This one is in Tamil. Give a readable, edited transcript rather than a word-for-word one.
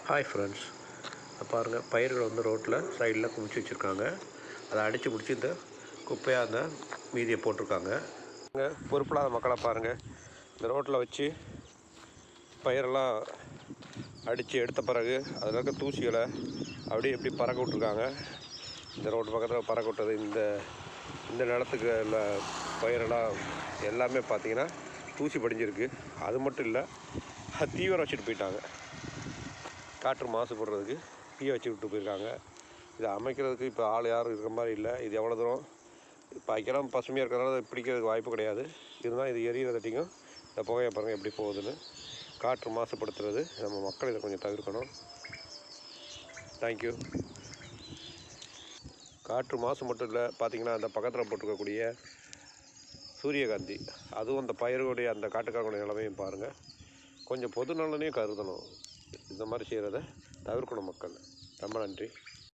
ஹாய் ஃப்ரெண்ட்ஸ், பாருங்கள் பயிர்கள் வந்து ரோட்டில் சைடில் குமிச்சு வச்சுருக்காங்க. அதை அடித்து பிடிச்சி இந்த குப்பையாக அந்த மீதியை போட்டிருக்காங்க. இங்கே பொறுப்பில்லாத மக்களை பாருங்கள், இந்த ரோட்டில் வச்சு பயிரெல்லாம் அடித்து எடுத்த பிறகு அதில் இருக்க தூசிகளை அப்படியே எப்படி பறக்க விட்ருக்காங்க. இந்த ரோட்டு பக்கத்தில் பறக்க விட்டது இந்த நிலத்துக்கு உள்ள பயிரெல்லாம் எல்லாமே பார்த்திங்கன்னா தூசி படிஞ்சிருக்கு. அது மட்டும் இல்லை, தீவிரம் வச்சுட்டு போயிட்டாங்க. காற்று மாசுபடுறதுக்கு தீயை வச்சு விட்டு போயிருக்காங்க. இதை அமைக்கிறதுக்கு இப்போ ஆள் யாரும் இருக்கிற மாதிரி இல்லை. இது எவ்வளோ தூரம் இப்போ வைக்கலாம், பசுமையாக இருக்கிறதுனால அதை பிடிக்கிறதுக்கு வாய்ப்பு கிடையாது. இருந்தால் இது எரியிறதாட்டியும் இந்த புகையை பாருங்கள் எப்படி போகுதுன்னு. காற்று மாசுபடுத்துறது நம்ம மக்கள் இதை கொஞ்சம் தவிர்க்கணும். தேங்க்யூ. காற்று மாசு மட்டும் இல்லை, பார்த்திங்கன்னா அந்த பக்கத்தில் போட்டிருக்கக்கூடிய சூரியகாந்தி, அதுவும் அந்த பயிர்களுடைய அந்த காட்டுக்காரங்களுடைய நிலைமையும் பாருங்கள். கொஞ்சம் பொது நலனையும் கருதணும். இந்த மாதிரி செய்கிறத தவிர்க்கணும் மக்கள். ரொம்ப நன்றி.